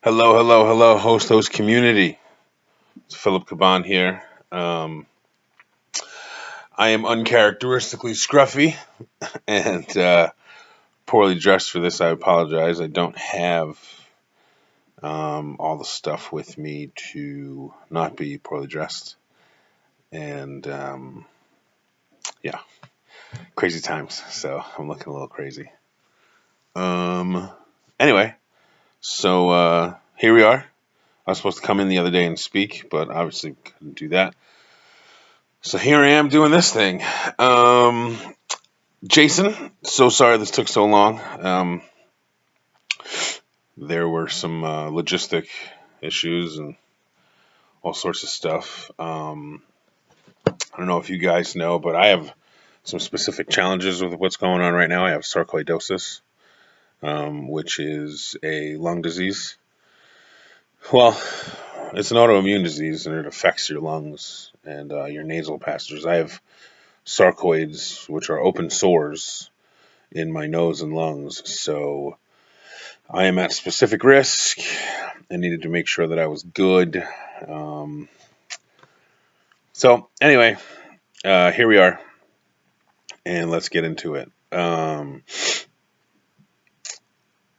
Hello, hello, hello, Hostos community. It's Philip Caban here. I am uncharacteristically scruffy and poorly dressed for this. I apologize. I don't have all the stuff with me to not be poorly dressed. And yeah, crazy times. So I'm looking a little crazy. Um, anyway, so here we are. I was supposed to come in the other day and speak, but obviously couldn't do that. So here I am doing this thing. Um, Jason, so sorry this took so long. There were some logistic issues and all sorts of stuff. I don't know if you guys know, but I have some specific challenges with what's going on right now. I have sarcoidosis, which is a lung disease. Well, it's an autoimmune disease and it affects your lungs and your nasal passages. I have sarcoids, which are open sores in my nose and lungs. So I am at specific risk. I needed to make sure that I was good. Um, so anyway, here we are, and let's get into it.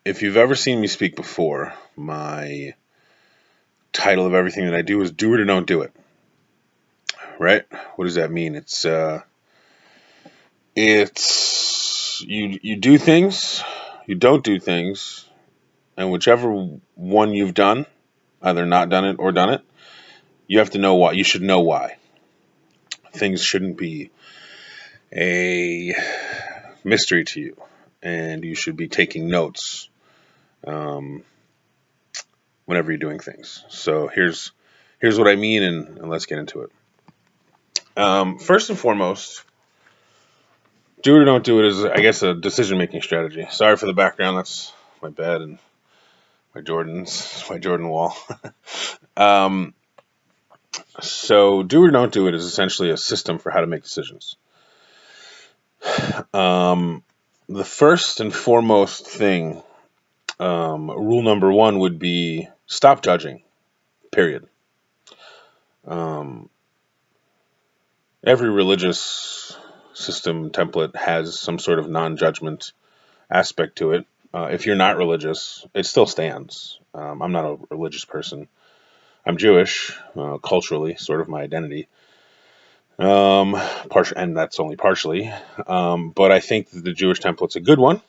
If you've ever seen me speak before, my title of everything that I do is "Do It or Don't Do It." Right? What does that mean? It's you do things, you don't do things, and whichever one you've done, either not done it or done it, you have to know why. You should know why. Things shouldn't be a mystery to you, and you should be taking notes um, whenever you're doing things. So here's what I mean, and let's get into it. First and foremost, do it or don't do it is, I guess, a decision making strategy. Sorry for the background. That's my bed and my Jordan wall. um, so do it or don't do it is essentially a system for how to make decisions. Um, the first and foremost thing, rule number one would be stop judging. Period. Um, every religious system template has some sort of non-judgment aspect to it. If you're not religious, it still stands. I'm not a religious person. I'm Jewish, culturally, sort of my identity. And that's only partially. But I think that the Jewish template's a good one.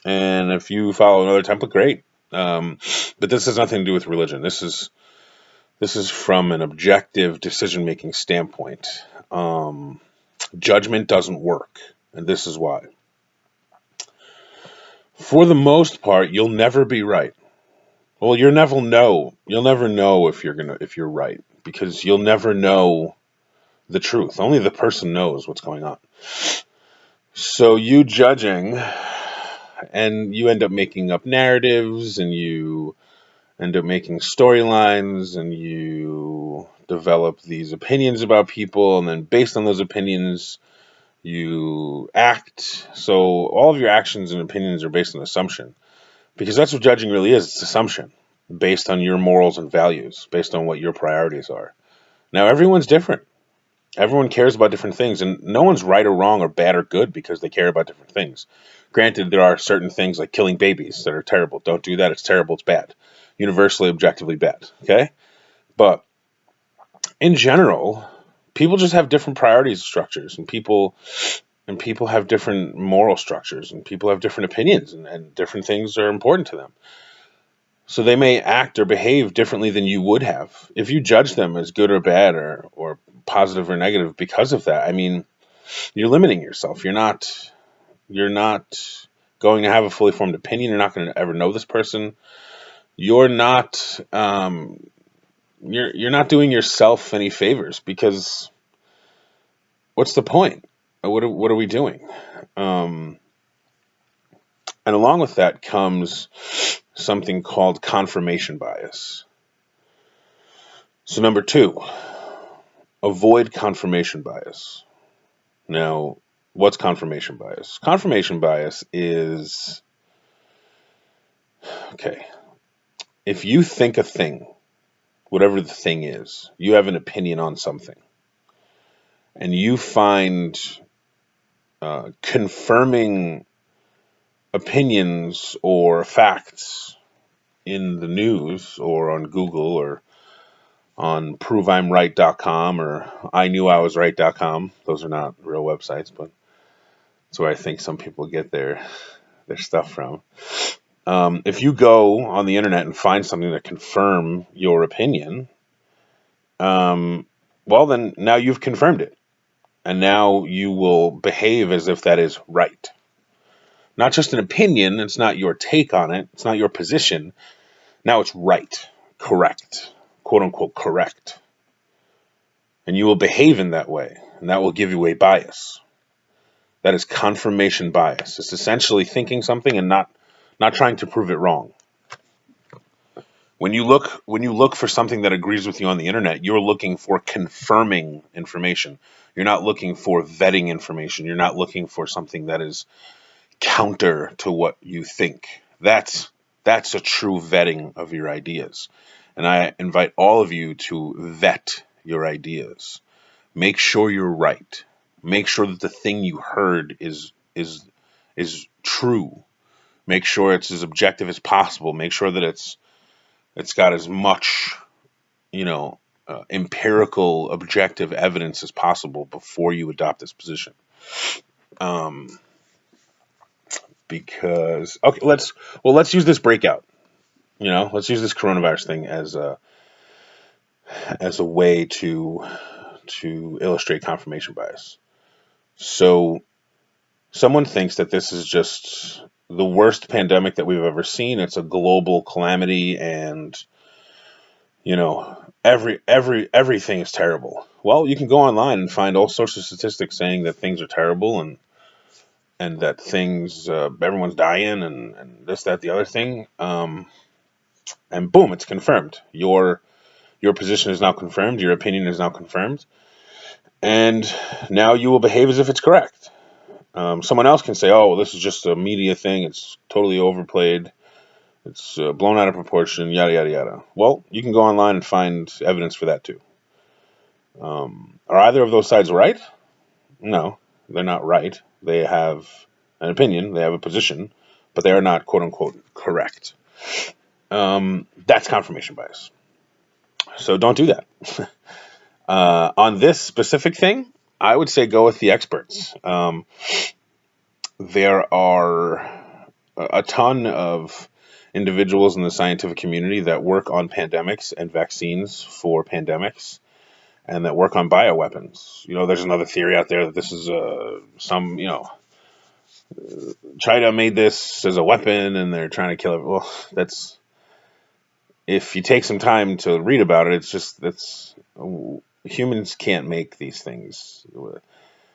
And if you follow another template, great. But this has nothing to do with religion. This is from an objective decision-making standpoint. Um, Judgment doesn't work, and this is why. For the most part, you'll never be right. Well, you'll never know. You'll never know if you're right because you'll never know the truth. Only the person knows what's going on. So you judging, and you end up making up narratives, and you end up making storylines, and you develop these opinions about people, and then based on those opinions, you act. So all of your actions and opinions are based on assumption, because that's what judging really is. It's assumption based on your morals and values, based on what your priorities are. Now, everyone's different. Everyone cares about different things, and no one's right or wrong or bad or good because they care about different things. Granted, there are certain things like killing babies that are terrible. Don't do that. It's terrible. It's bad. Universally, objectively bad. Okay? But in general, people just have different priorities structures, and people have different moral structures, and people have different opinions, and different things are important to them. So they may act or behave differently than you would have. If you judge them as good or bad or positive or negative because of that, I mean, you're limiting yourself. You're not going to have a fully formed opinion. You're not going to ever know this person. You're not you're not doing yourself any favors because what's the point? What are we doing? Um, and along with that comes something called confirmation bias. So number two, avoid confirmation bias. Now, what's confirmation bias? Confirmation bias is okay. if you think a thing, whatever the thing is, you have an opinion on something, and you find confirming opinions or facts in the news or on Google or on proveimright.com or iknewIwasright.com. Those are not real websites, but that's where I think some people get their stuff from. If you go on the internet and find something that confirm your opinion, well, then now you've confirmed it. And now you will behave as if that is right. Not just an opinion, it's not your take on it, it's not your position. Now it's right, correct, quote unquote correct. And you will behave in that way, and that will give you a bias. That is confirmation bias. It's essentially thinking something and not trying to prove it wrong. When you look for something that agrees with you on the internet, you're looking for confirming information. You're not looking for vetting information. You're not looking for something that is counter to what you think. That's a true vetting of your ideas. And I invite all of you to vet your ideas. Make sure you're right. Make sure that the thing you heard is true. Make sure it's as objective as possible. Make sure that it's got as much, empirical, objective evidence as possible before you adopt this position. Because let's use this breakout. Let's use this coronavirus thing as a way to illustrate confirmation bias. So someone thinks that this is just the worst pandemic that we've ever seen. It's a global calamity, and everything is terrible. Well, you can go online and find all sorts of statistics saying that things are terrible and that things everyone's dying and this, that, the other thing. And boom, it's confirmed. Your position is now confirmed. Your opinion is now confirmed, and now you will behave as if it's correct. Someone else can say, "Oh, this is just a media thing. It's totally overplayed. It's blown out of proportion, yada, yada, yada." Well, you can go online and find evidence for that too. Are either of those sides right? No, they're not right. They have an opinion, they have a position, but they are not, quote unquote, correct. That's confirmation bias. So don't do that. On this specific thing, I would say go with the experts. There are a ton of individuals in the scientific community that work on pandemics and vaccines for pandemics, and that work on bioweapons. There's another theory out there that this is China made this as a weapon and they're trying to kill it. Well, if you take some time to read about it, humans can't make these things.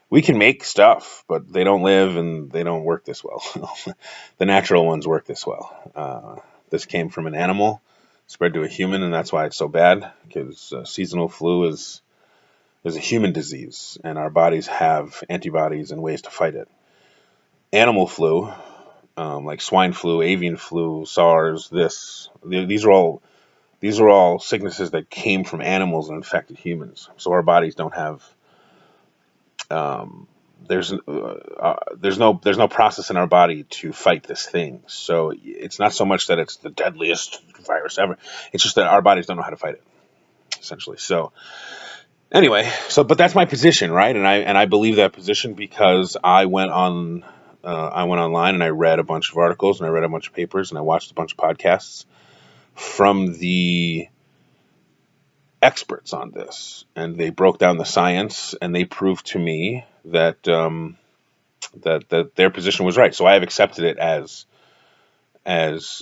We can make stuff, but they don't live and they don't work this well. The natural ones work this well. This came from an animal, spread to a human, and that's why it's so bad, because seasonal flu is a human disease, and our bodies have antibodies and ways to fight it. Animal flu, like swine flu, avian flu, SARS, these are all sicknesses that came from animals and infected humans. So our bodies don't have there's no process in our body to fight this thing. So it's not so much that it's the deadliest virus ever. It's just that our bodies don't know how to fight it, essentially. So anyway, but that's my position, right? And I believe that position because I went online and I read a bunch of articles and I read a bunch of papers and I watched a bunch of podcasts from the experts on this, and they broke down the science and they proved to me that that their position was right. So I have accepted it as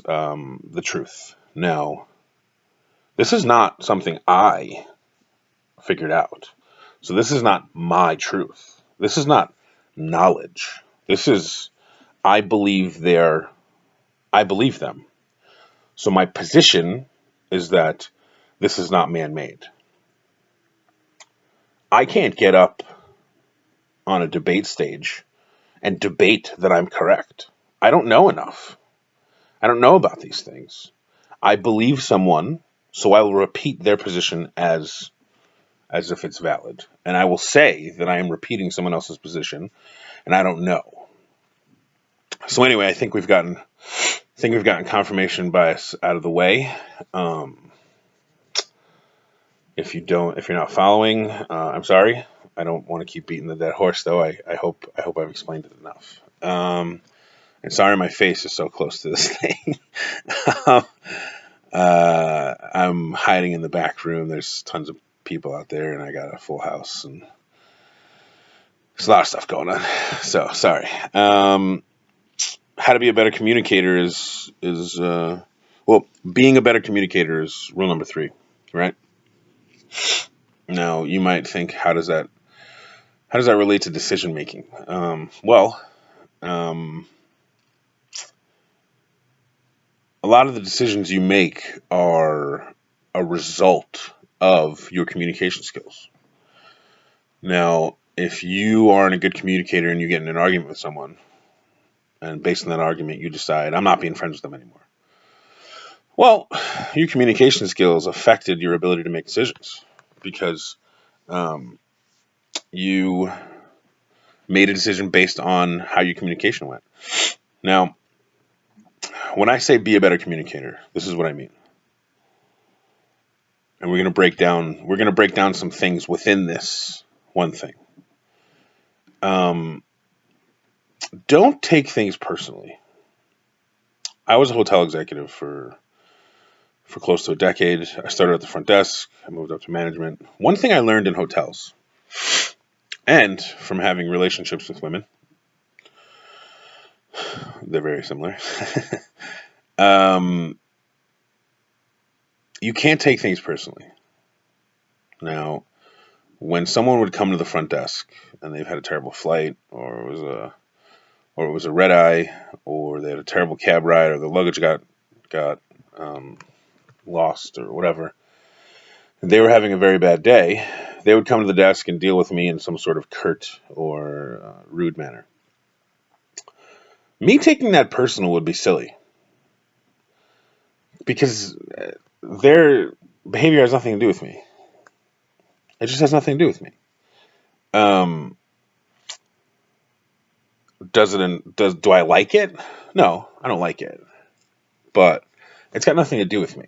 the truth. Now, this is not something I figured out. So this is not my truth. This is not knowledge. This is I believe them. So my position is that this is not man-made. I can't get up on a debate stage and debate that I'm correct. I don't know enough. I don't know about these things. I believe someone, so I will repeat their position as if it's valid. And I will say that I am repeating someone else's position and I don't know. So anyway, I think we've gotten confirmation bias out of the way. If you're not following, I'm sorry. I don't want to keep beating the dead horse, though. I hope I've explained it enough. And sorry, my face is so close to this thing. I'm hiding in the back room. There's tons of people out there, and I got a full house, and there's a lot of stuff going on. So sorry. How to be a better communicator is well, being a better communicator is rule number 3, right? Now you might think, how does that relate to decision making? A lot of the decisions you make are a result of your communication skills. Now, if you aren't a good communicator and you get in an argument with someone, and based on that argument you decide, I'm not being friends with them anymore. Well, your communication skills affected your ability to make decisions because you made a decision based on how your communication went. Now, when I say be a better communicator, this is what I mean. And we're going to break down some things within this one thing. Don't take things personally. I was a hotel executive for close to a decade. I started at the front desk. I moved up to management. One thing I learned in hotels and from having relationships with women, they're very similar. You can't take things personally. Now, when someone would come to the front desk and they've had a terrible flight, or it was a red eye, or they had a terrible cab ride, or the luggage got lost, or whatever, and they were having a very bad day, they would come to the desk and deal with me in some sort of curt or rude manner. Me taking that personal would be silly, because their behavior has nothing to do with me. It just has nothing to do with me. Do I like it? No, I don't like it. But it's got nothing to do with me.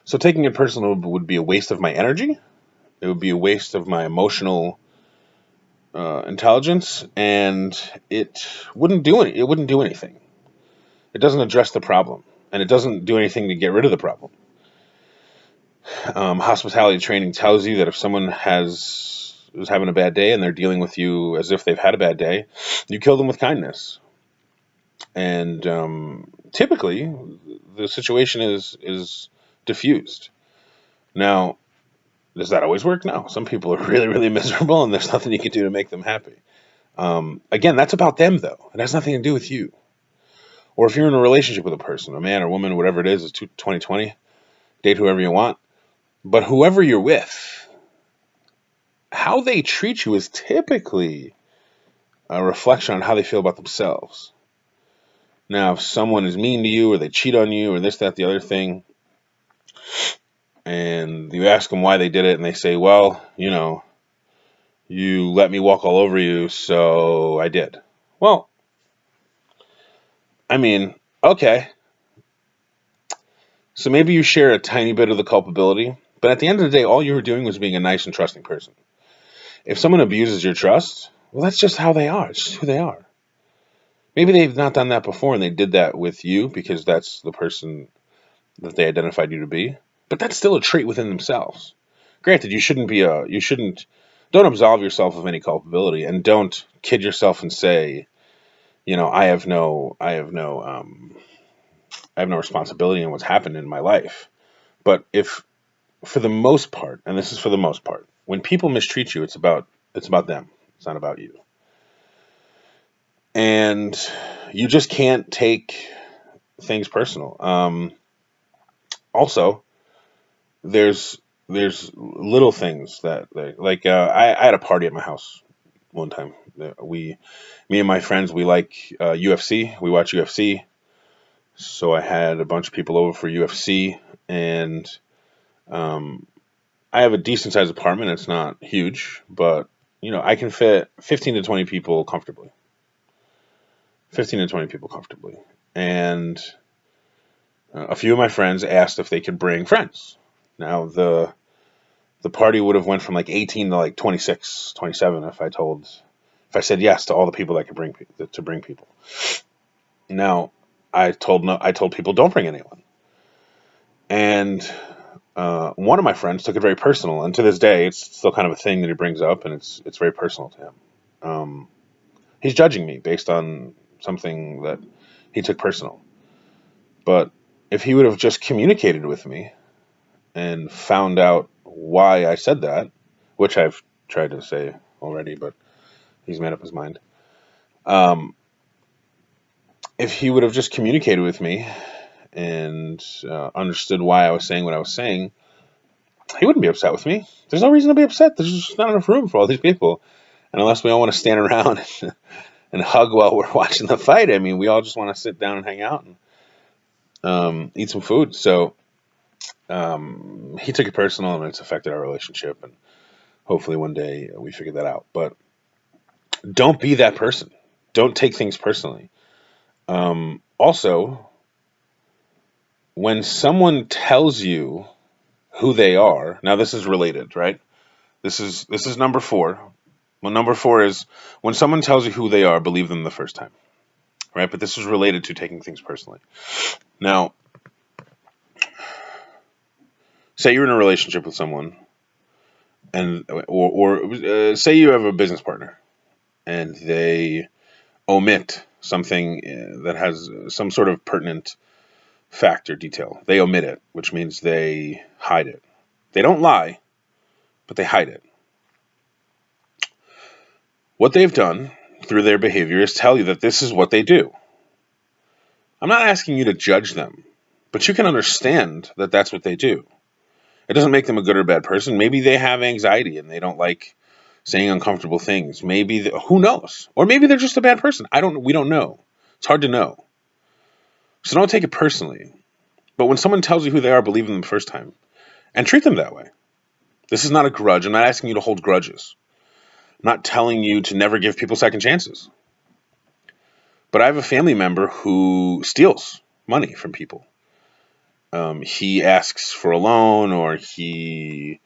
So taking it personal would be a waste of my energy. It would be a waste of my emotional intelligence, and it wouldn't do anything. It doesn't address the problem, and it doesn't do anything to get rid of the problem. Hospitality training tells you that if someone is having a bad day and they're dealing with you as if they've had a bad day, you kill them with kindness. And typically, the situation is diffused. Now, does that always work? No. Some people are really, really miserable, and there's nothing you can do to make them happy. Again, that's about them, though. It has nothing to do with you. Or if you're in a relationship with a person, a man or woman, whatever it is, it's 2020. Date whoever you want. But whoever you're with, how they treat you is typically a reflection on how they feel about themselves. Now, if someone is mean to you, or they cheat on you, or this, that, the other thing, and you ask them why they did it, and they say, well, you let me walk all over you, so I did. Well, I mean, okay. So maybe you share a tiny bit of the culpability, but at the end of the day, all you were doing was being a nice and trusting person. If someone abuses your trust, well, that's just how they are. It's just who they are. Maybe they've not done that before, and they did that with you because that's the person that they identified you to be. But that's still a trait within themselves. Granted, don't absolve yourself of any culpability, and don't kid yourself and say, I have no responsibility in what's happened in my life. But if, for the most part, and this is for the most part, when people mistreat you, it's about them. It's not about you. And you just can't take things personal. Also, there's little things that like I had a party at my house one time. Me and my friends, we like UFC. We watch UFC. So I had a bunch of people over for UFC, and um, I have a decent sized apartment. It's not huge, but I can fit 15 to 20 people comfortably. 15 to 20 people comfortably. And a few of my friends asked if they could bring friends. Now the party would have went from like 18 to like 26, 27 if I said yes to all the people that could bring people. Now I told no, I told people don't bring anyone. And one of my friends took it very personal, and to this day, it's still kind of a thing that he brings up, and it's very personal to him. Um, he's judging me based on something that he took personal. But if he would have just communicated with me and found out why I said that, which I've tried to say already, but he's made up his mind. Um, if he would have just communicated with me and understood why I was saying what I was saying, he wouldn't be upset with me. There's no reason to be upset. There's just not enough room for all these people. And unless we all want to stand around and hug while we're watching the fight, I mean, we all just want to sit down and hang out and eat some food. So he took it personal, and it's affected our relationship. And hopefully one day we figure that out. But don't be that person. Don't take things personally. Also, when someone tells you who they are, now this is related, right? This is number four. Well, number four is when someone tells you who they are, believe them the first time, right? But this is related to taking things personally. Now, say you're in a relationship with someone, and or say you have a business partner, and they omit something that has some sort of pertinent fact or detail. They omit it, which means they hide it. They don't lie, but they hide it. What they've done through their behavior is tell you that this is what they do. I'm not asking you to judge them, but you can understand that that's what they do. It doesn't make them a good or bad person. Maybe they have anxiety and they don't like saying uncomfortable things. Who knows? Or maybe they're just a bad person. We don't know. It's hard to know. So don't take it personally. But when someone tells you who they are, believe them the first time and treat them that way. This is not a grudge. I'm not asking you to hold grudges. I'm not telling you to never give people second chances. But I have a family member who steals money from people. He asks for a loan, or he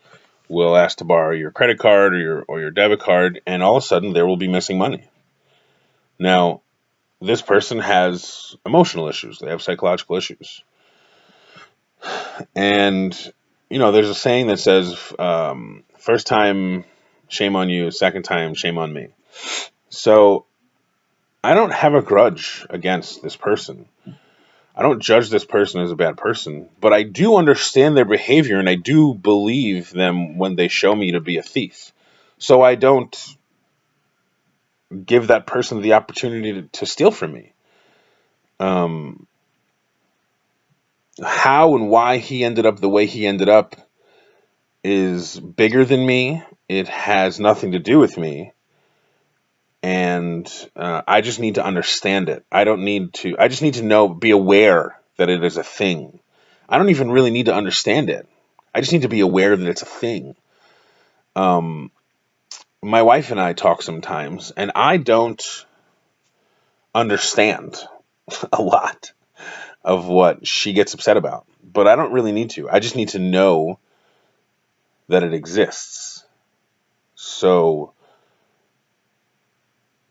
will ask to borrow your credit card or your debit card, and all of a sudden there will be missing money. Now, this person has emotional issues. They have psychological issues. And, there's a saying that says, first time, shame on you. Second time, shame on me. So I don't have a grudge against this person. I don't judge this person as a bad person, but I do understand their behavior, and I do believe them when they show me to be a thief. So I don't give that person the opportunity to steal from me. Um, how and why he ended up the way he ended up is bigger than me. It has nothing to do with me. And I just need to understand it. I just need to be aware that it is a thing. I don't even really need to understand it. I just need to be aware that it's a thing. Um, my wife and I talk sometimes, and I don't understand a lot of what she gets upset about, but I don't really need to. I just need to know that it exists so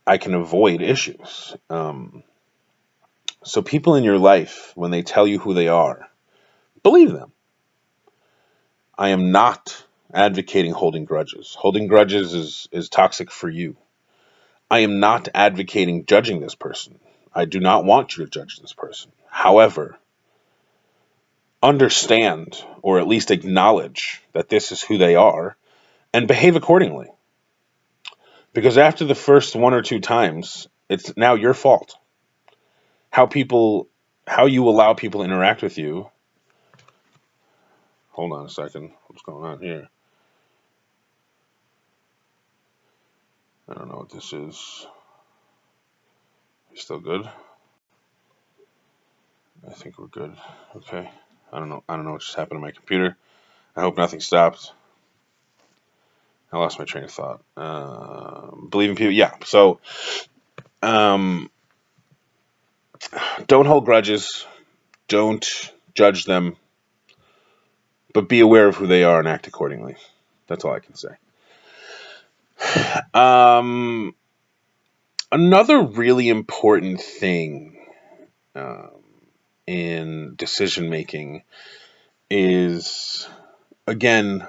I can avoid issues. So people in your life, when they tell you who they are, believe them. I am not advocating holding grudges. Holding grudges is toxic for you. I am not advocating judging this person. I do not want you to judge this person. However, understand or at least acknowledge that this is who they are and behave accordingly. Because after the first one or two times, it's now your fault. How people, how you allow people to interact with you. Hold on a second. What's going on here? I don't know what this is. You still good? I think we're good. Okay. I don't know. I don't know what just happened to my computer. I hope nothing stopped. I lost my train of thought. Believing people. Yeah. So, um, don't hold grudges. Don't judge them, but be aware of who they are and act accordingly. That's all I can say. Um, Another really important thing um, in decision making is, again,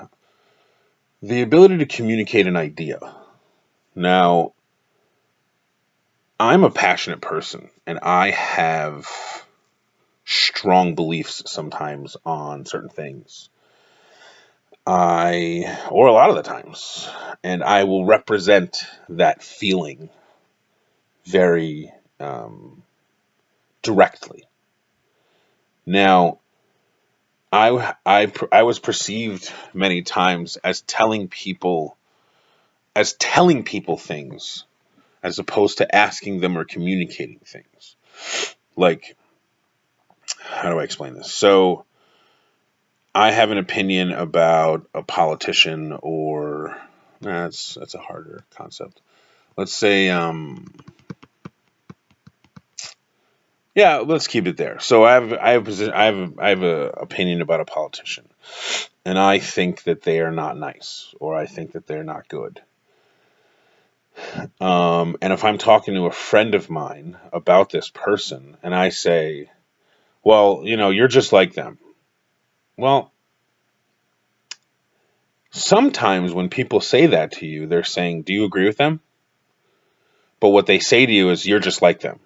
the ability to communicate an idea. Now, I'm a passionate person and I have strong beliefs sometimes on certain things. Or a lot of the times, and I will represent that feeling very directly. Now, I was perceived many times as telling people things as opposed to asking them or communicating things. Like, how do I explain this? So, I have an opinion about a politician, or that's a harder concept. Let's say, yeah, let's keep it there. So I have a opinion about a politician, and I think that they are not nice, or I think that they're not good. And if I'm talking to a friend of mine about this person, and I say, "Well, you're just like them." Well, sometimes when people say that to you, they're saying, "Do you agree with them?" But what they say to you is, "You're just like them,"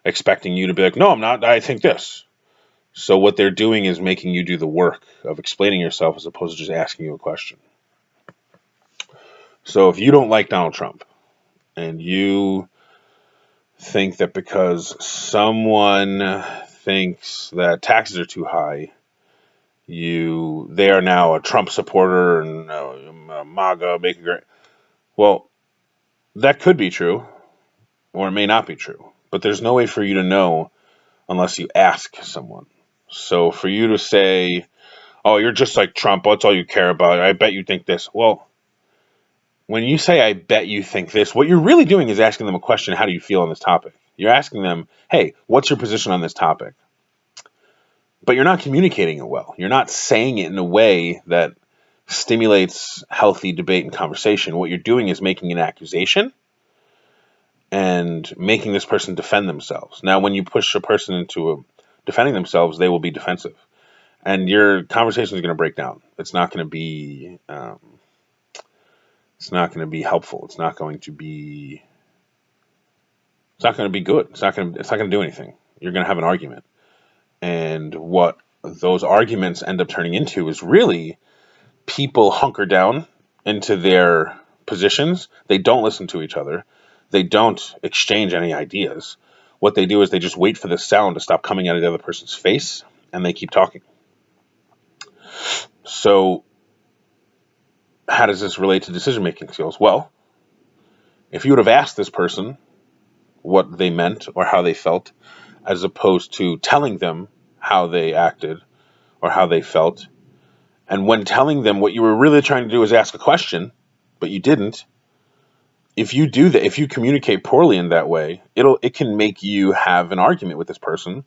expecting you to be like, "No, I'm not. I think this." So what they're doing is making you do the work of explaining yourself as opposed to just asking you a question. So if you don't like Donald Trump and you think that because someone thinks that taxes are too high, they are now a Trump supporter and MAGA, make it great. Well, that could be true, or it may not be true. But there's no way for you to know unless you ask someone. So for you to say, "Oh, you're just like Trump. That's all you care about. I bet you think this." Well, when you say, "I bet you think this," what you're really doing is asking them a question: how do you feel on this topic? You're asking them, "Hey, what's your position on this topic?" But you're not communicating it well. You're not saying it in a way that stimulates healthy debate and conversation. What you're doing is making an accusation and making this person defend themselves. Now, when you push a person into defending themselves, they will be defensive, and your conversation is going to break down. It's not going to be. It's not going to be helpful. It's not going to be. It's not going to be good. It's not going to. It's not going to do anything. You're going to have an argument, and what those arguments end up turning into is really people hunker down into their positions. They don't listen to each other. They don't exchange any ideas. What they do is they just wait for the sound to stop coming out of the other person's face, and they keep talking. So, how does this relate to decision making skills? Well, if you would have asked this person what they meant or how they felt, as opposed to telling them how they acted or how they felt, and when telling them what you were really trying to do is ask a question, but you didn't, if you do that, if you communicate poorly in that way, it can make you have an argument with this person,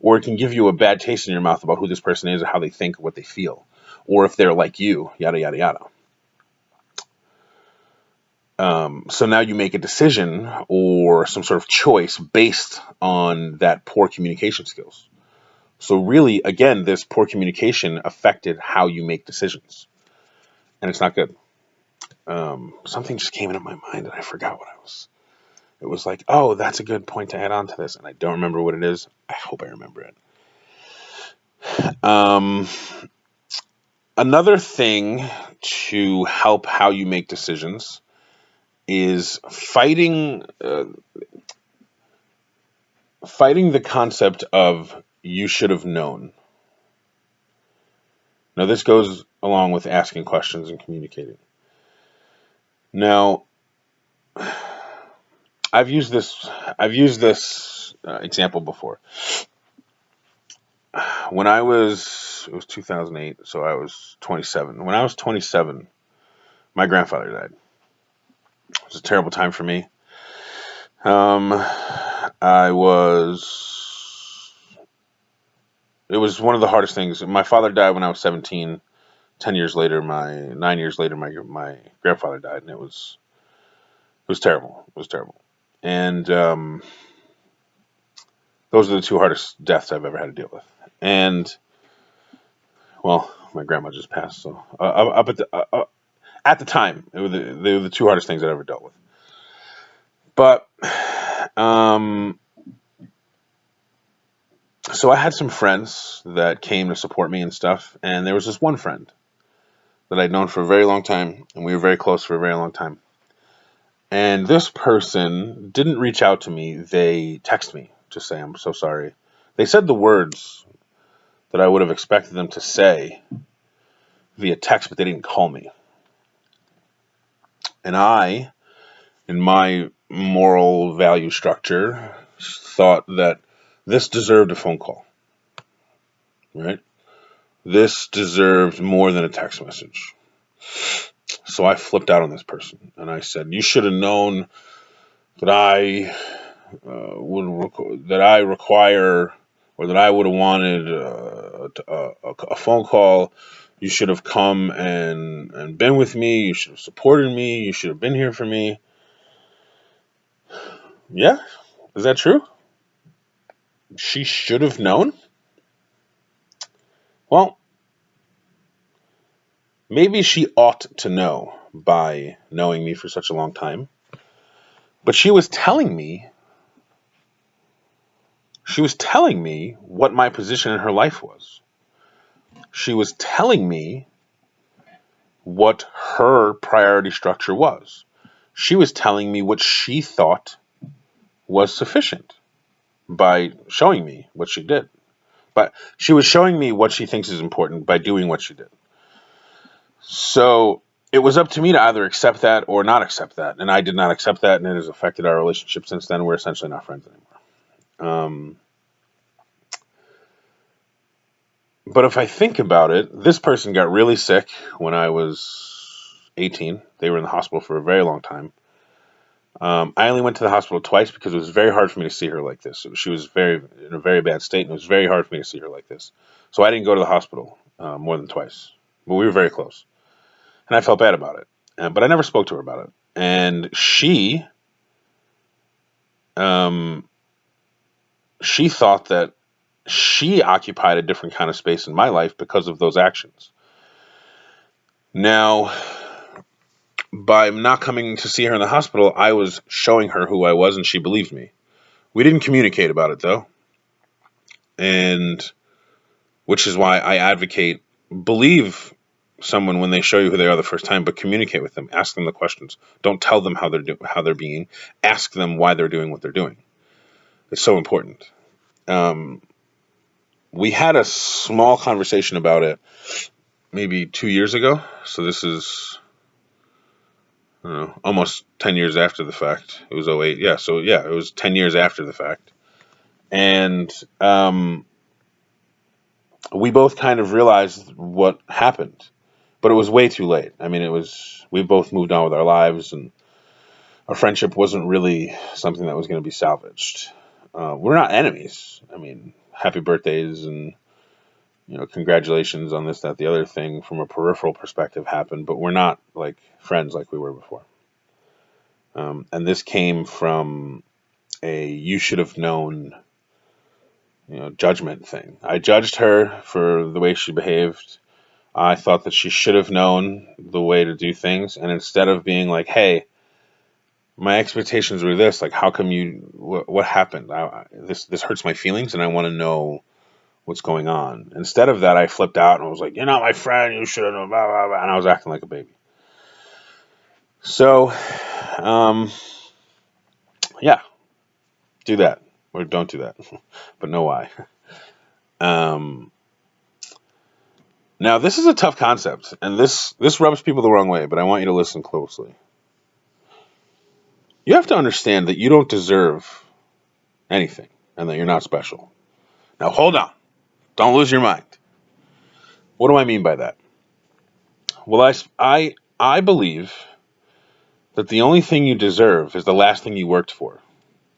or it can give you a bad taste in your mouth about who this person is, or how they think, what they feel, or if they're like you, yada yada yada. So now you make a decision or some sort of choice based on that poor communication skills. So really, again, this poor communication affected how you make decisions, and it's not good. Something just came into my mind and I forgot what I was. It was like, oh, that's a good point to add on to this, and I don't remember what it is. I hope I remember it. Um, Another thing to help how you make decisions is fighting the concept of "you should have known." Now, this goes along with asking questions and communicating. Now, I've used this example before. when it was 2008, so I was 27. When I was 27, my grandfather died. It was a terrible time for me. I was, it was one of the hardest things. My father died when I was 17. 10 years later, 9 years later, my grandfather died, and it was terrible. It was terrible. And those are the two hardest deaths I've ever had to deal with. And well, my grandma just passed, so up at the time, they were the two hardest things I'd ever dealt with. But um, so I had some friends that came to support me and stuff, and there was this one friend that I'd known for a very long time, and we were very close for a very long time. And this person didn't reach out to me. They texted me to say, I'm so sorry. They said the words that I would have expected them to say via text, but they didn't call me. And I, in my moral value structure, thought that this deserved a phone call, right? This deserved more than a text message. So I flipped out on this person and I said, "You should have known that that I require, or that I would have wanted a phone call. You should have come and been with me. You should have supported me. You should have been here for me." Yeah, is that true? She should have known. Well, maybe she ought to know by knowing me for such a long time. But she was telling me what my position in her life was. She was telling me what her priority structure was. She was telling me what she thought was sufficient by showing me what she did. But she was showing me what she thinks is important by doing what she did. So it was up to me to either accept that or not accept that. And I did not accept that, and it has affected our relationship since then. We're essentially not friends anymore. But if I think about it, this person got really sick when I was 18. They were in the hospital for a very long time. I only went to the hospital twice because it was very hard for me to see her like this. She was in a very bad state, and it was very hard for me to see her like this. So I didn't go to the hospital more than twice. But we were very close, and I felt bad about it. But I never spoke to her about it. And um, she thought that she occupied a different kind of space in my life because of those actions. Now, by not coming to see her in the hospital, I was showing her who I was, and she believed me. We didn't communicate about it, though. And which is why I advocate believe someone when they show you who they are the first time, but communicate with them. Ask them the questions. Don't tell them how they're being. Ask them why they're doing what they're doing. It's so important. We had a small conversation about it maybe 2 years ago. So this is, I don't know, almost 10 years after the fact. It was '08. Yeah, so yeah, it was 10 years after the fact. And we both kind of realized what happened, but it was way too late. I mean, we both moved on with our lives, and our friendship wasn't really something that was going to be salvaged. We're not enemies. I mean, happy birthdays and congratulations on this, that, the other thing from a peripheral perspective happened, but we're not like friends like we were before. And this came from a "you should have known" judgment thing. I judged her for the way she behaved. I thought that she should have known the way to do things, and instead of being like, "Hey, my expectations were this. Like, how come what happened? This hurts my feelings, and I want to know what's going on." Instead of that, I flipped out and was like, "You're not my friend. You should have known." Blah blah blah, and I was acting like a baby. So, yeah, do that or don't do that, but know why. Um, Now, this is a tough concept, and this rubs people the wrong way, but I want you to listen closely. You have to understand that you don't deserve anything and that you're not special. Now, hold on. Don't lose your mind. What do I mean by that? Well, I believe that the only thing you deserve is the last thing you worked for.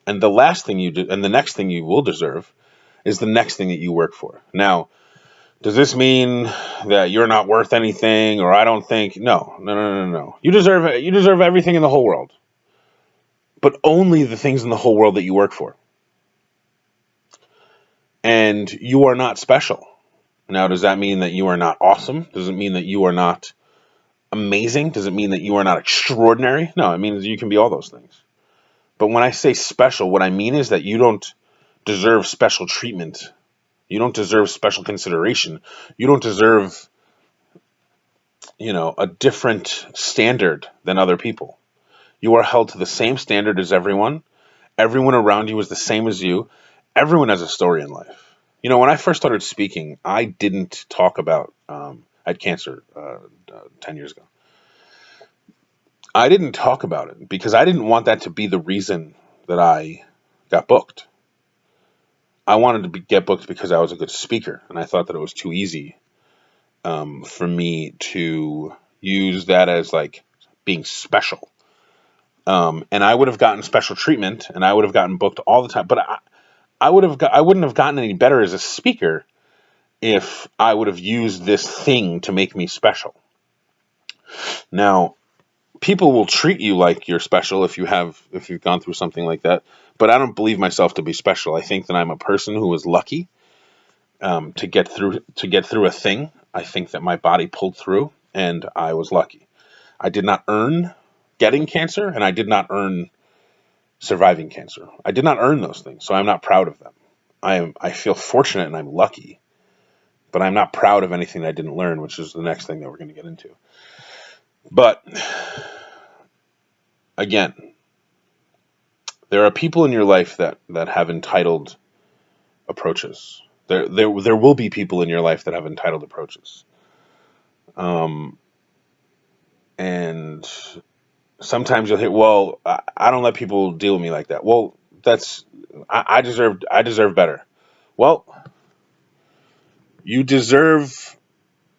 And the last thing you do, and the next thing you will deserve is the next thing that you work for. Now, does this mean that you're not worth anything, or I don't think? No, no, no, no, no. You deserve everything in the whole world, but only the things in the whole world that you work for. And you are not special. Now, does that mean that you are not awesome? Does it mean that you are not amazing? Does it mean that you are not extraordinary? No, it means you can be all those things. But when I say special, what I mean is that you don't deserve special treatment. You don't deserve special consideration. You don't deserve, a different standard than other people. You are held to the same standard as everyone. Everyone around you is the same as you. Everyone has a story in life. When I first started speaking, I didn't talk about, I had cancer 10 years ago. I didn't talk about it because I didn't want that to be the reason that I got booked. I wanted to get booked because I was a good speaker, and I thought that it was too easy for me to use that as like being special. And I would have gotten special treatment, and I would have gotten booked all the time. But I wouldn't have gotten any better as a speaker if I would have used this thing to make me special. Now, people will treat you like you're special if you've gone through something like that. But I don't believe myself to be special. I think that I'm a person who was lucky to get through a thing. I think that my body pulled through, and I was lucky. I did not earn getting cancer, and I did not earn surviving cancer. I did not earn those things, so I'm not proud of them. I feel fortunate and I'm lucky, but I'm not proud of anything that I didn't learn, which is the next thing that we're going to get into. But again, there are people in your life that have entitled approaches. There will be people in your life that have entitled approaches. And sometimes you'll hear, well, I don't let people deal with me like that. Well, I deserve better. Well, you deserve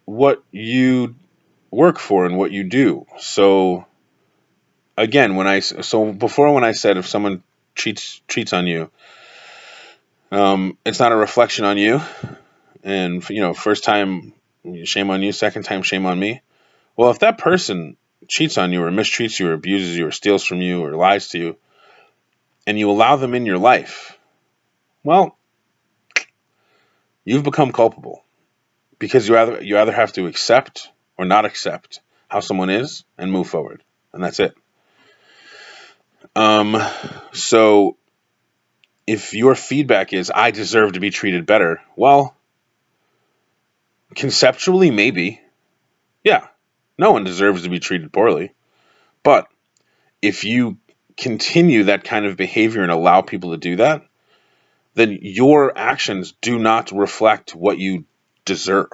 what you work for and what you do. So again, when I said if someone cheats on you, it's not a reflection on you. And first time, shame on you. Second time, shame on me. Well, if that person cheats on you or mistreats you or abuses you or steals from you or lies to you, and you allow them in your life, well, you've become culpable because you either have to accept or not accept how someone is and move forward, and that's it. So if your feedback is I deserve to be treated better, well, conceptually maybe, yeah, no one deserves to be treated poorly, but if you continue that kind of behavior and allow people to do that, then your actions do not reflect what you deserve.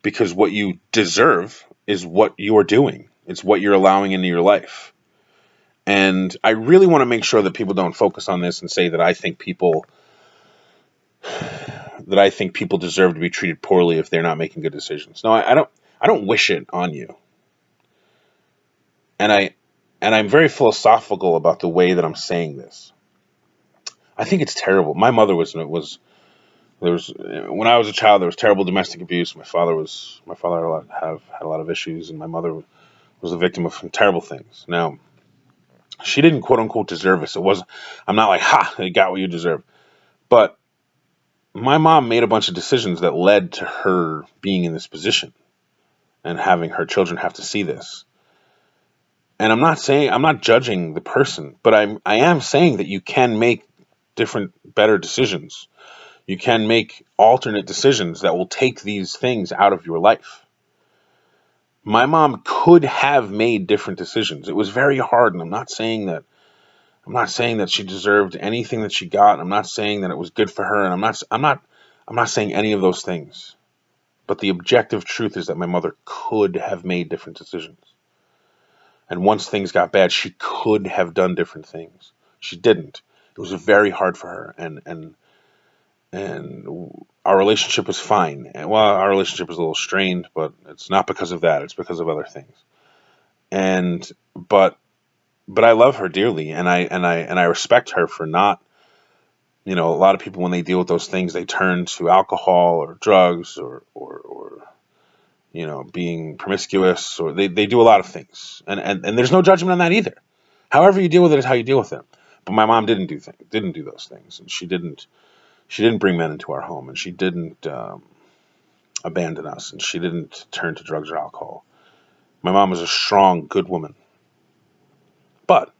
Because what you deserve is what you're doing. It's what you're allowing into your life. And I really want to make sure that people don't focus on this and say that I think people deserve to be treated poorly if they're not making good decisions. No, I don't wish it on you. And I'm very philosophical about the way that I'm saying this. I think it's terrible. My mother when I was a child, there was terrible domestic abuse. My father had a lot of issues, and my mother was the victim of some terrible things. Now, she didn't quote unquote deserve it. So I'm not like, ha, you got what you deserve. But my mom made a bunch of decisions that led to her being in this position and having her children have to see this. And I'm not judging the person, but I am saying that you can make different, better decisions. You can make alternate decisions that will take these things out of your life. My mom could have made different decisions. It was very hard, and I'm not saying that she deserved anything that she got. I'm not saying that it was good for her, and I'm not saying any of those things. But the objective truth is that my mother could have made different decisions. And once things got bad, she could have done different things. She didn't. It was very hard for her, and and our relationship was fine. And, well, our relationship was a little strained, but it's not because of that. It's because of other things. And but I love her dearly, and I respect her for not. A lot of people when they deal with those things, they turn to alcohol or drugs or being promiscuous, or they do a lot of things, and there's no judgment on that either. However you deal with it is how you deal with it. But my mom didn't do those things, and she didn't bring men into our home, and she didn't abandon us, and she didn't turn to drugs or alcohol. My mom was a strong, good woman. But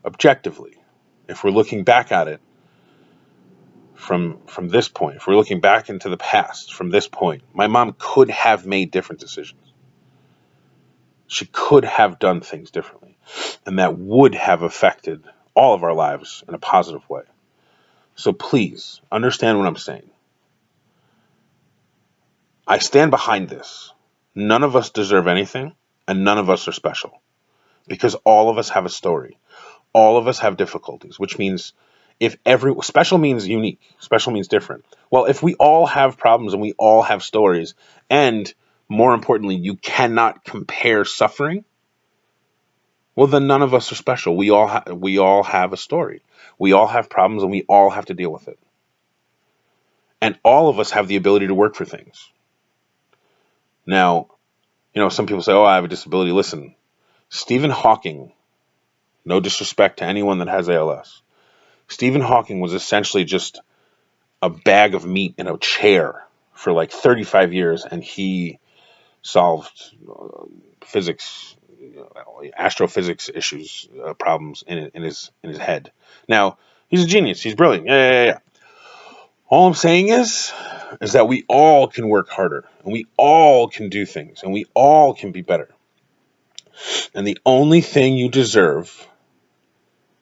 objectively, if we're looking back at it from this point, if we're looking back into the past from this point, my mom could have made different decisions. She could have done things differently, and that would have affected all of our lives in a positive way. So please understand what I'm saying. I stand behind this. None of us deserve anything, and none of us are special, because all of us have a story. All of us have difficulties, which means if every special means unique, special means different. Well, if we all have problems and we all have stories, and more importantly, you cannot compare suffering, well, then none of us are special. We all have a story. We all have problems, and we all have to deal with it. And all of us have the ability to work for things. Now, some people say, "Oh, I have a disability." Listen, Stephen Hawking. No disrespect to anyone that has ALS. Stephen Hawking was essentially just a bag of meat in a chair for like 35 years, and he solved physics, astrophysics issues, problems in his head. Now, he's a genius. He's brilliant. Yeah, yeah, yeah. All I'm saying is that we all can work harder, and we all can do things, and we all can be better. And the only thing you deserve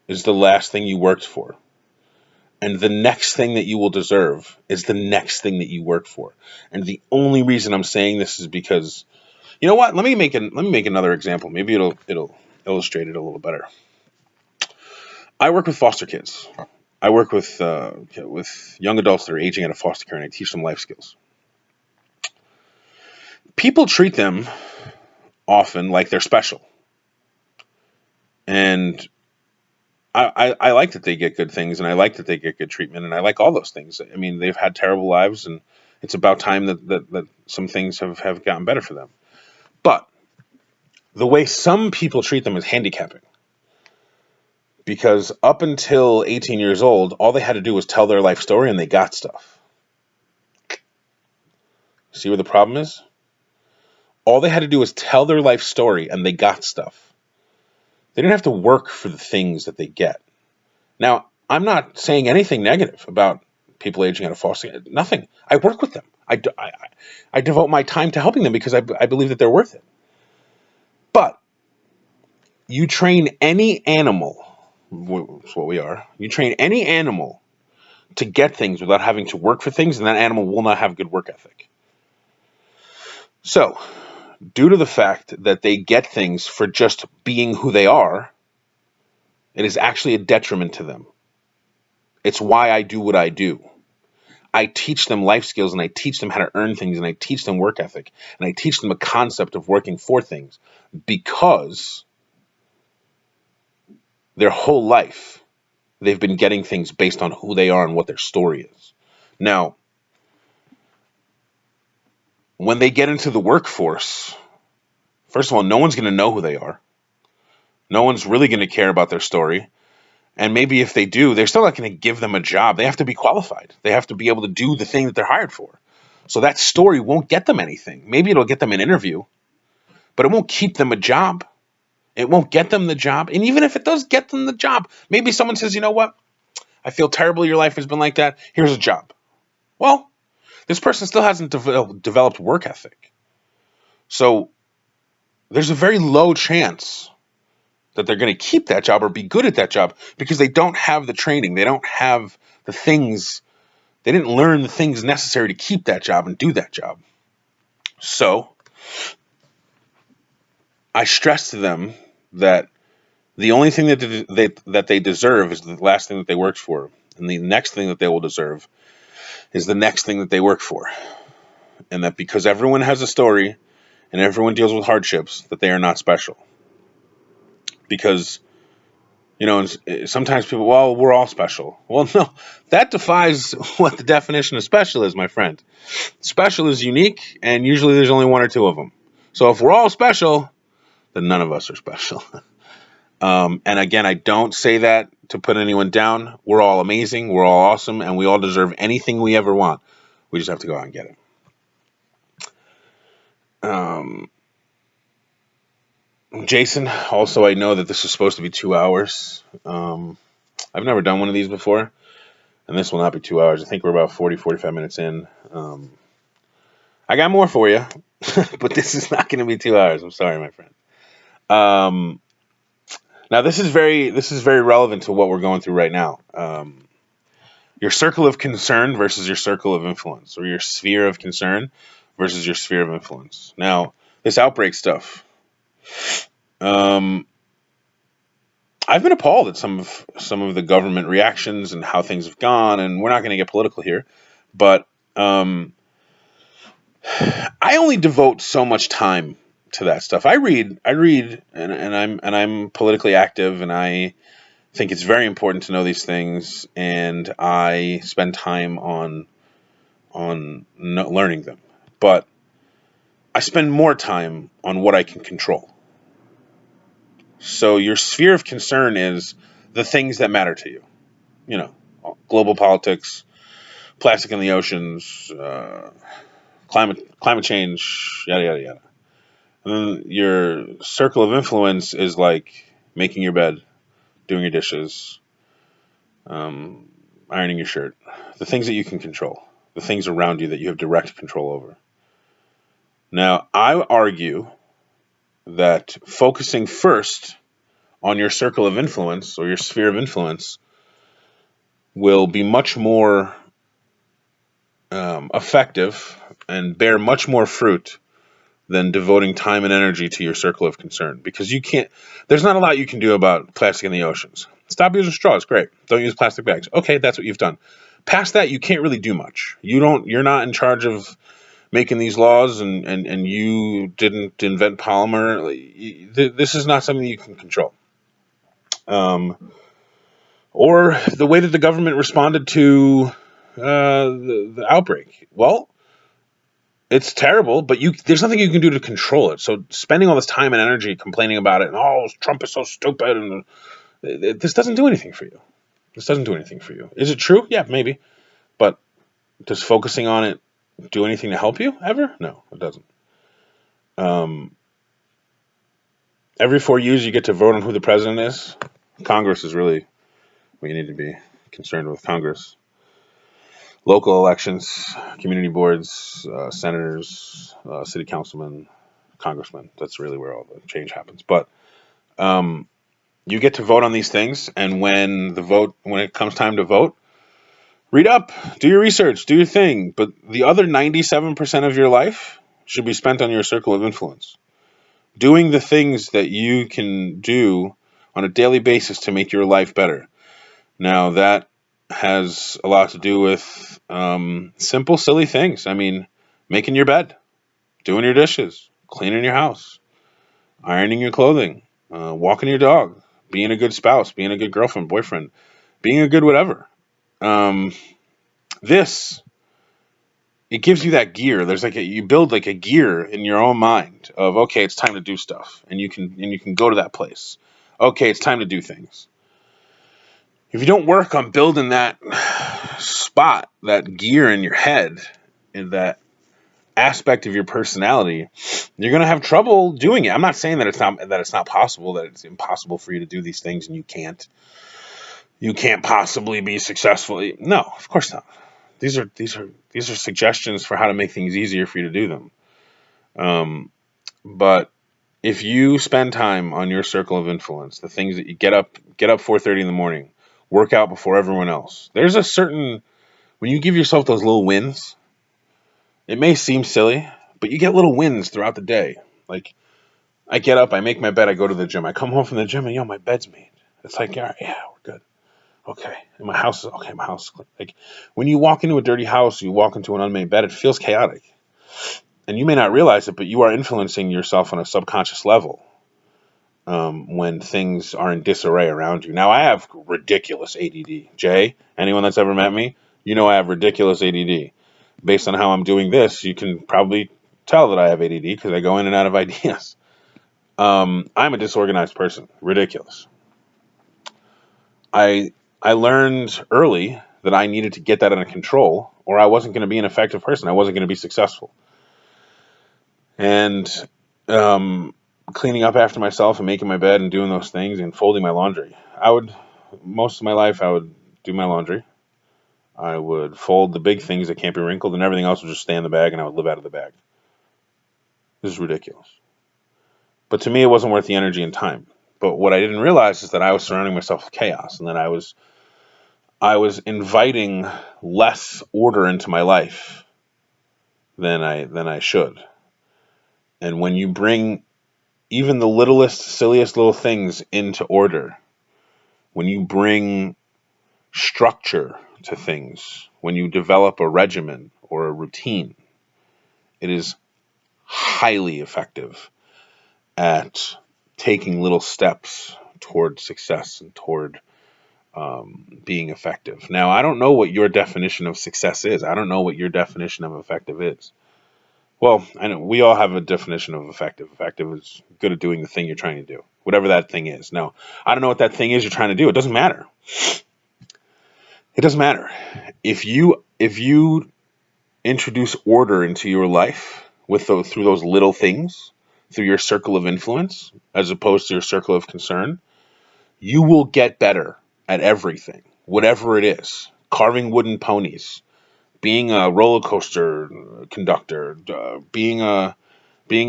is the last thing you worked for. And the next thing that you will deserve is the next thing that you work for. And the only reason I'm saying this is because, you know what? Let me make another example. Maybe it'll illustrate it a little better. I work with foster kids. I work with young adults that are aging out of foster care, and I teach them life skills. People treat them often like they're special, and I like that they get good things, and I like that they get good treatment, and I like all those things. I mean, they've had terrible lives, and it's about time that some things have gotten better for them. But the way some people treat them is handicapping. Because up until 18 years old, all they had to do was tell their life story, and they got stuff. See where the problem is? All they had to do was tell their life story, and they got stuff. They didn't have to work for the things that they get. Now, I'm not saying anything negative about people aging out of foster care. Nothing. I work with them. I devote my time to helping them because I believe that they're worth it. But you train any animal, that's what we are, you train any animal to get things without having to work for things, and that animal will not have good work ethic. So, due to the fact that they get things for just being who they are, it is actually a detriment to them. It's why I do what I do. I teach them life skills, and I teach them how to earn things, and I teach them work ethic, and I teach them a concept of working for things, because their whole life they've been getting things based on who they are and what their story is. Now, when they get into the workforce, first of all, no one's going to know who they are. No one's really going to care about their story. And maybe if they do, they're still not going to give them a job. They have to be qualified. They have to be able to do the thing that they're hired for. So that story won't get them anything. Maybe it'll get them an interview, but it won't keep them a job. It won't get them the job. And even if it does get them the job, maybe someone says, you know what? I feel terrible your life has been like that. Here's a job. Well, this person still hasn't developed work ethic. So there's a very low chance that they're going to keep that job or be good at that job because they don't have the training. They don't have the things. They didn't learn the things necessary to keep that job and do that job. So I stress to them that the only thing that they deserve is the last thing that they worked for. And the next thing that they will deserve is the next thing that they work for. And that because everyone has a story and everyone deals with hardships, that they are not special. Because, sometimes people, well, we're all special. Well, no, that defies what the definition of special is, my friend. Special is unique, and usually there's only one or two of them. So if we're all special, then none of us are special. And again, I don't say that to put anyone down. We're all amazing, we're all awesome, and we all deserve anything we ever want. We just have to go out and get it. Jason, also, I know that this is supposed to be 2 hours. I've never done one of these before, and this will not be 2 hours. I think we're about 45 minutes in. I got more for you, but this is not going to be 2 hours. I'm sorry, my friend. Now, this is very relevant to what we're going through right now. Your circle of concern versus your circle of influence, or your sphere of concern versus your sphere of influence. Now, this outbreak stuff. I've been appalled at some of the government reactions and how things have gone, and we're not going to get political here, but I only devote so much time to that stuff. I read, and I'm politically active, and I think it's very important to know these things, and I spend time on learning them. But I spend more time on what I can control. So your sphere of concern is the things that matter to you. Global politics, plastic in the oceans, climate change, yada yada yada. And then your circle of influence is like making your bed, doing your dishes, ironing your shirt, the things that you can control, the things around you that you have direct control over. Now, I argue that focusing first on your circle of influence or your sphere of influence will be much more effective and bear much more fruit than devoting time and energy to your circle of concern, because there's not a lot you can do about plastic in the oceans. Stop using straws, great. Don't use plastic bags. Okay, that's what you've done. Past that, you can't really do much. You're not in charge of making these laws, and you didn't invent polymer. This is not something you can control. Or the way that the government responded to the outbreak. Well, it's terrible, but there's nothing you can do to control it. So spending all this time and energy complaining about it, and Trump is so stupid, and this doesn't do anything for you. This doesn't do anything for you. Is it true? Yeah, maybe. But does focusing on it do anything to help you ever? No, it doesn't. Every 4 years, you get to vote on who the president is. Congress is really what you need to be concerned with. Congress. Local elections, community boards, senators, city councilmen, congressmen. That's really where all the change happens. But you get to vote on these things, and when it comes time to vote, read up, do your research, do your thing. But the other 97% of your life should be spent on your circle of influence, doing the things that you can do on a daily basis to make your life better. Now, that has a lot to do with simple, silly things. I mean, making your bed, doing your dishes, cleaning your house, ironing your clothing, walking your dog, being a good spouse, being a good girlfriend, boyfriend, being a good whatever. It gives you that gear. There's you build like a gear in your own mind of, okay, it's time to do stuff, and you can go to that place. Okay, it's time to do things. If you don't work on building that spot, that gear in your head, in that aspect of your personality, you're going to have trouble doing it. I'm not saying that it's not possible, that it's impossible for you to do these things and you can't possibly be successful. No, of course not. These are suggestions for how to make things easier for you to do them. But if you spend time on your circle of influence, the things that you get up 4:30 in the morning, work out before everyone else. There's a certain, when you give yourself those little wins, it may seem silly, but you get little wins throughout the day. Like, I get up, I make my bed, I go to the gym. I come home from the gym and, my bed's made. It's like, all right, yeah, we're good. Okay, and my house is okay. My house is clean. Like when you walk into a dirty house, you walk into an unmade bed. It feels chaotic, and you may not realize it, but you are influencing yourself on a subconscious level when things are in disarray around you. Now, I have ridiculous ADD. Jay, anyone that's ever met me, you know I have ridiculous ADD. Based on how I'm doing this, you can probably tell that I have ADD because I go in and out of ideas. I'm a disorganized person. Ridiculous. I I learned early that I needed to get that under control, or I wasn't going to be an effective person. I wasn't going to be successful. And um, cleaning up after myself and making my bed and doing those things and folding my laundry. Most of my life, I would do my laundry. I would fold the big things that can't be wrinkled, and everything else would just stay in the bag, and I would live out of the bag. This is ridiculous. But to me, it wasn't worth the energy and time. But what I didn't realize is that I was surrounding myself with chaos, and that I was inviting less order into my life than I should. And when you bring even the littlest, silliest little things into order, when you bring structure to things, when you develop a regimen or a routine, it is highly effective at taking little steps toward success and toward being effective. Now, I don't know what your definition of success is. I don't know what your definition of effective is. Well, I know we all have a definition of effective. Effective is good at doing the thing you're trying to do, whatever that thing is. Now, I don't know what that thing is you're trying to do. It doesn't matter. It doesn't matter. If you introduce order into your life through those little things, through your circle of influence, as opposed to your circle of concern, you will get better at everything, whatever it is. Carving wooden ponies, being a roller coaster conductor, being a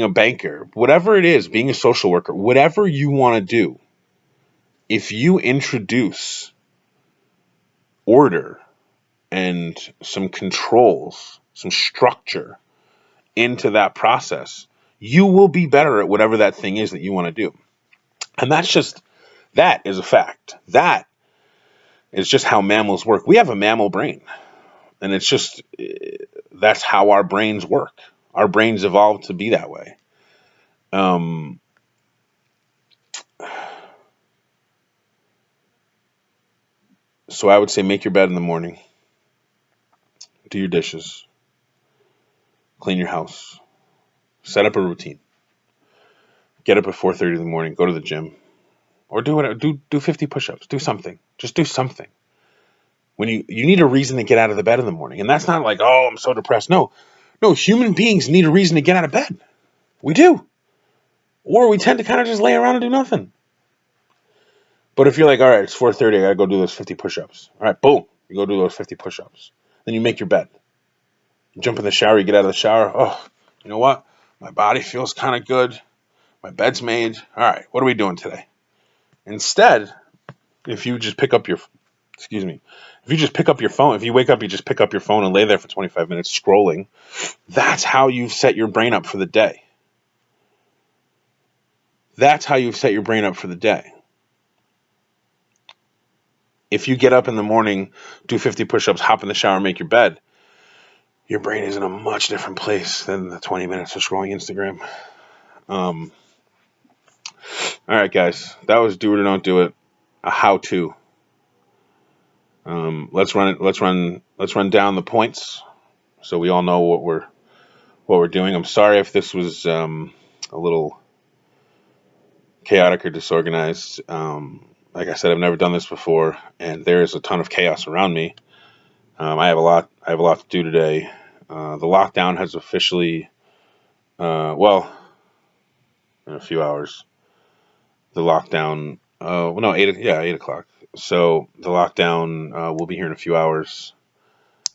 banker, whatever it is, being a social worker, whatever you want to do, if you introduce order and some controls, some structure into that process, you will be better at whatever that thing is that you want to do. And that is a fact. That is just how mammals work. We have a mammal brain, and that's how our brains work. Our brains evolved to be that way. Um, so I would say make your bed in the morning, do your dishes, clean your house, set up a routine. Get up at 4:30 in the morning, go to the gym, or do 50 push-ups, do something. Just do something. When you need a reason to get out of the bed in the morning, and that's not like, oh, I'm so depressed. No, no, human beings need a reason to get out of bed. We do, or we tend to kind of just lay around and do nothing. But if you're like, all right, it's 4:30, I gotta go do those 50 push-ups. All right, boom, you go do those 50 push-ups. Then you make your bed. You jump in the shower, you get out of the shower. Oh, you know what? My body feels kind of good. My bed's made. All right, what are we doing today? Instead, if you just pick up your, excuse me, if you just pick up your phone, if you wake up, you just pick up your phone and lay there for 25 minutes scrolling. That's how you've set your brain up for the day. That's how you've set your brain up for the day. If you get up in the morning, do 50 push-ups, hop in the shower, make your bed, your brain is in a much different place than the 20 minutes of scrolling Instagram. All right, guys, that was do it or don't do it, a how-to. Let's run it. Let's run down the points so we all know what we're doing. I'm sorry if this was a little chaotic or disorganized. Like I said, I've never done this before, and there is a ton of chaos around me. I have a lot. I have a lot to do today. The lockdown has officially, well, in a few hours. The lockdown. Well, no, 8 o'clock. So the lockdown will be here in a few hours,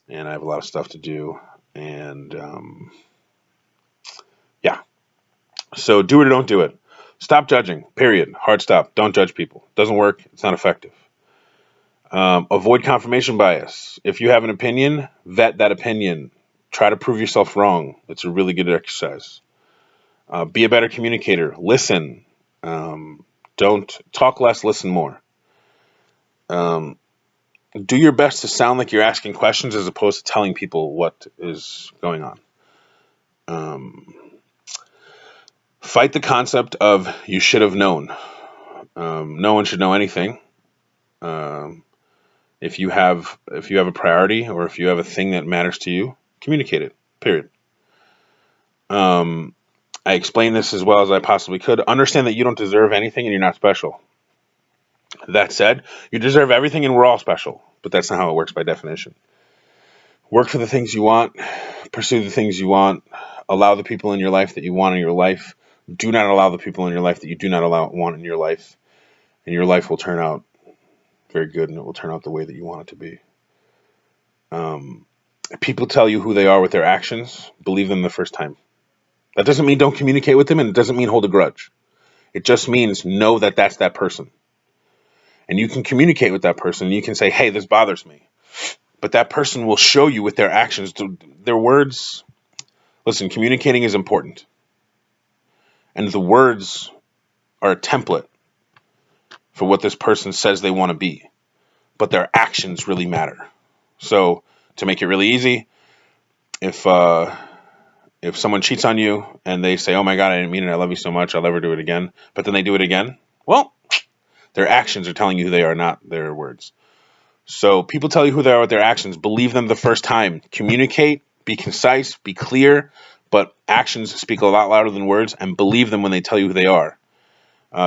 and I have a lot of stuff to do. And yeah, so do it or don't do it. Stop judging. Period. Hard stop. Don't judge people. Doesn't work. It's not effective. Avoid confirmation bias. If you have an opinion, vet that opinion. Try to prove yourself wrong. It's a really good exercise. Be a better communicator. Listen. Don't talk less, listen more. do your best to sound like you're asking questions as opposed to telling people what is going on. Um, Fight the concept of you should have known. No one should know anything. Um, if you have a priority or if you have a thing that matters to you, communicate it. Period. Um, I explained this as well as I possibly could. Understand that you don't deserve anything and you're not special. That said, you deserve everything and we're all special, but that's not how it works by definition. Work for the things you want, pursue the things you want, allow the people in your life that you want in your life. Do not allow the people in your life that you do not want in your life, and your life will turn out very good and it will turn out the way that you want it to be. Um, People tell you who they are with their actions. Believe them the first time. That doesn't mean don't communicate with them, and it doesn't mean hold a grudge. It just means know that that's that person. And you can communicate with that person, and you can say, hey, this bothers me. But that person will show you with their actions, their words. Listen, communicating is important. And the words are a template for what this person says they want to be. But their actions really matter. So to make it really easy, if someone cheats on you and they say, oh my God, I didn't mean it, I love you so much, I'll never do it again, but then they do it again, well, their actions are telling you who they are, not their words. So people tell you who they are with their actions. Believe them the first time. Communicate, be concise, be clear, but actions speak a lot louder than words, and believe them when they tell you who they are.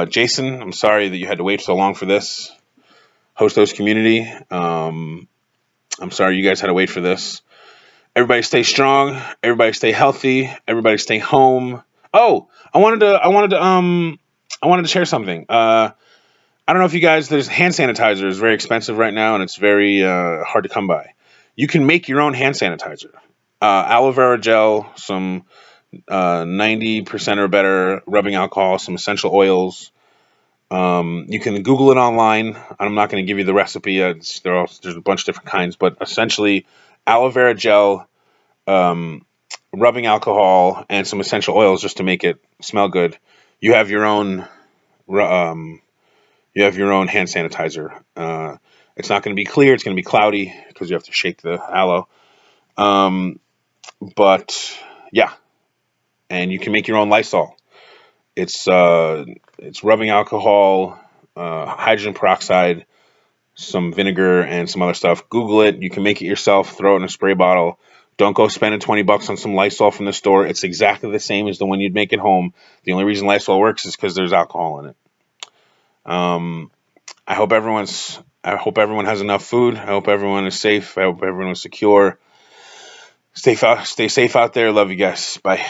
Jason, I'm sorry that you had to wait so long for this. Hostos community, I'm sorry you guys had to wait for this. Everybody stay strong. Everybody stay healthy. Everybody stay home. Oh, I wanted to share something. I don't know if you guys, there's hand sanitizer is very expensive right now and it's very hard to come by. You can make your own hand sanitizer. Aloe vera gel, some 90% or better rubbing alcohol, some essential oils. You can Google it online. I'm not going to give you the recipe. There's a bunch of different kinds, but essentially aloe vera gel, um, rubbing alcohol, and some essential oils just to make it smell good. You have your own um, you have your own hand sanitizer. It's not going to be clear. It's going to be cloudy because you have to shake the aloe. Um, but yeah, and you can make your own Lysol. It's rubbing alcohol, hydrogen peroxide, some vinegar, and some other stuff. Google it. You can make it yourself. Throw it in a spray bottle. Don't go spending $20 on some Lysol from the store. It's exactly the same as the one you'd make at home. The only reason Lysol works is because there's alcohol in it. Um, I hope everyone has enough food. I hope everyone is safe. I hope everyone is secure. Stay safe out there. Love you guys. Bye.